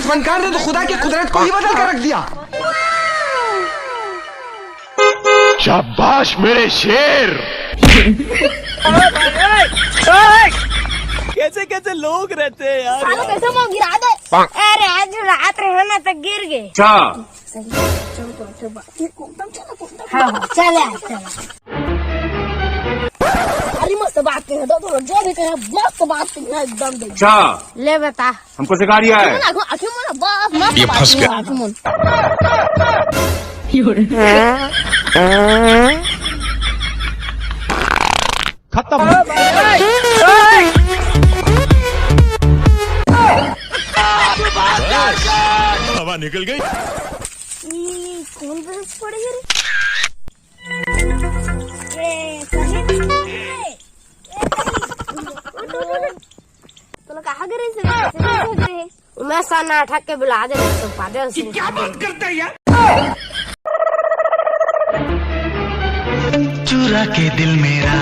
इस फनकार ने तो खुदा की कुदरत को ही बदल कर रख दिया। शाबाश मेरे शेर। कैसे कैसे लोग रहते हैं यार। कैसे मुँह गिरा दे। अरे आज रात रहना तक गिर गए। हाँ चले अरे मस्त बात कर दो जो भी कहे मस्त बात करना एकदम दे। ले बता हमको सिखा रिया है। ये फंस गया। खत्म। हवा निकल गई। कौन बरस पड़ेगा तो कहा करे मैं साना ठक के बुला दे तो पादे क्या बात करता है यार। चुरा के दिल मेरा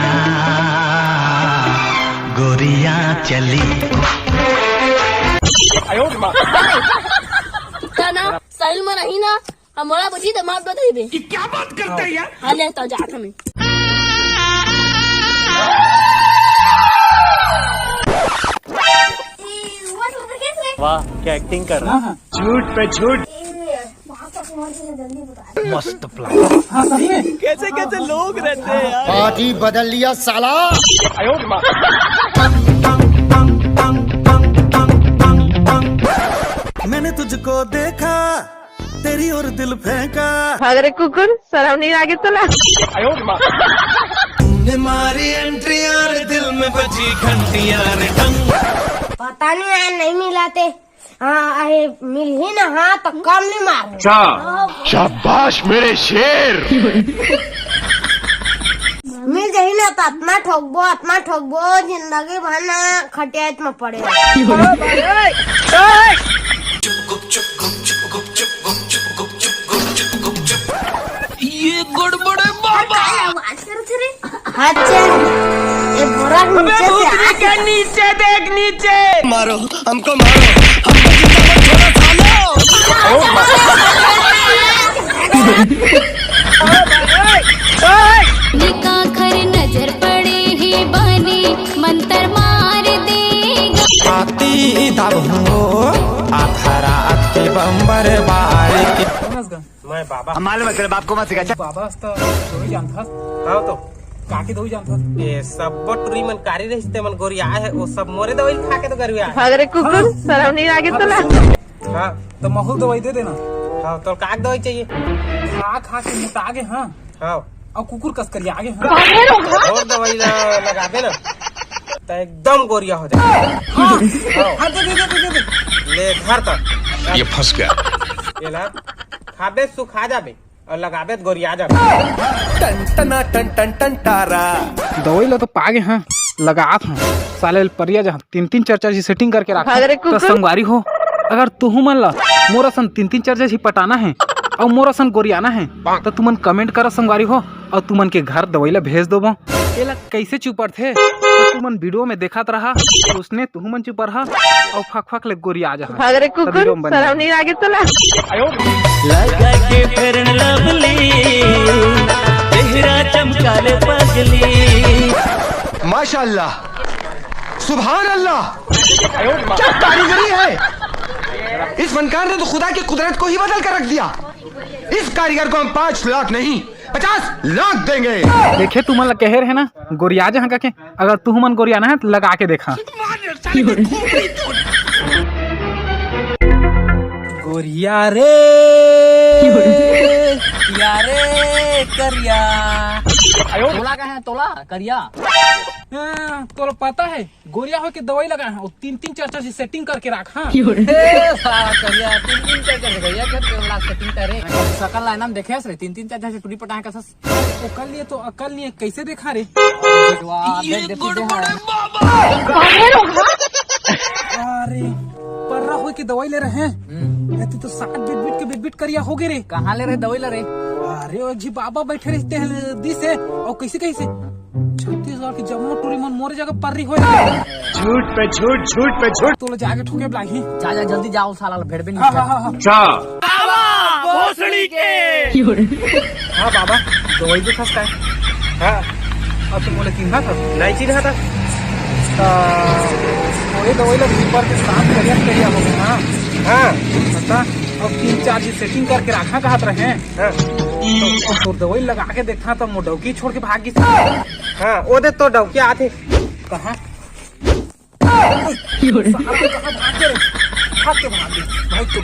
गोरियां चली। ना साहिल में नहीं ना हमारा बची तो माफ बताइए। क्या बात करता है यार। हाँ ले तो जाता मैं। वाह क्या एक्टिंग कर रहा है। झूठ पे झूठ। मस्त प्लान। हाँ सही है। कैसे कैसे लोग रहते हैं यार। पार्टी बदल लिया साला। मैंने तुझको देखा तेरी और दिल फेंका। अरे कुकुर शर्म नहीं आगे चला। तुमने मारी एंट्री यार दिल में बजी घंटियां रे टंग। पता नहीं यार नहीं मिलाते। हाँ मिल ही ना। हाँ तो कम नहीं मार। शाबाश मेरे शेर। मिल जाही ना तो अपना ठोकबो जिंदगी भर ना खटियात में पड़े। ये गड़बड़े बाबा। अच्छा ये बुरा नीचे देख नीचे। मारो हमको मारो हमको थोड़ा खर नजर पड़े ही बनी मंतर मार देगा। आती तब हो आधारा के बम्बर बारे के। मैं बाबा मालूम है तेरे बाप को मत सिखा। बाबा तो दो ही जानता। हाँ तो काकी दो ही जानता। ये सब टुरी मन कारी रहते मन गोरिया है वो सब मोरे दवाई खा के तो करिया। अरे कुकुर शर्म नहीं आगे चला। हाँ तो महूल दवाई दे देना। हाँ तो काक दवाई चाहिए। खा के मोटा आगे। हाँ हाँ और कुकुर कस करिए आगे। हाँ और दवाई लगा देना तो एकदम गोरिया हो जाए। हाँ दे ले घर तक। ये फंस गया। ये ला खाबे सुखा जाबे और लगाबे गोरिया जाबे। टन टना टन टन टन तारा। दवाई लो तो पागे। हाँ लगात हूँ साले परिया जहाँ 3-4 सेटिंग करके रखा तो संगवारी हो। अगर तुहू मन ला मोरा सन 3-4 ही पटाना है और मोरा सन गोरियाना है तो तुमन कमेंट करो संगवारी हो और तुमन के घर दवाई ला भेज दो। ये ला कैसे चुपर थे तो तुमन वीडियो में देखत रहा उसने तुमन चुपर रहा और फक ले गोरिया आ जा। अरे कुकुर शर्म नहीं आगे चला। लगा के फेरन लवली चेहरा चमकाले पगली। माशाअल्लाह सुभान अल्लाह क्या कारीगरी है। इस फनकार ने तो खुदा की कुदरत को ही बदल कर रख दिया। इस कारीगर को हम 5 लाख नहीं 50 लाख देंगे। देखे तुमन कह रहे ना गोरिया जहाँ का के अगर तुमन गोरियाना है तो लगा के देखा। गोरिया रे यारे करिया। तोला का है तोला करिया। तो पता है गोरिया हो के दवाई लगा है 3-4 से सेटिंग करके रखा। करिया 3-4 गया क्या सेटिंग करे सकल लाइन हम देखे रे 3-4 से टूटी पटा है कसस। अकल लिए तो अकल लिए कैसे देखा रे। अरे पर्रा हो के दवाई ले रहे हैं तो 7 बिट करिया हो गए रे। कहाँ ले रहे दवाई ले रहे। अरे जी बाबा बैठे रहते हैं दी से और कैसे 36 हजार की जमा टूरी मन मोरे जगह पर्री हो झूठ पे झूठ, झूठ पे झूठ। तो जाके ठोके लागी। जा जा जल्दी जाओ साला भेड़ भी हाँ नहीं। हाँ हाँ अच्छा हाँ बाबा दवाई भी खसता है। हाँ अब तुम बोले किन्हा था नहीं चीज था वही दवाई लग ऊपर के साथ करिया हो गया। हाँ हाँ पता अब 3-4 दिन सेटिंग करके रखा कहत रहे। हाँ तो दवाई लगा के देखा तो मोडौकी छोड़ के भाग गई। हाँ वो दे तो डौके आते कहाँ भाग के भाग गई भाई तो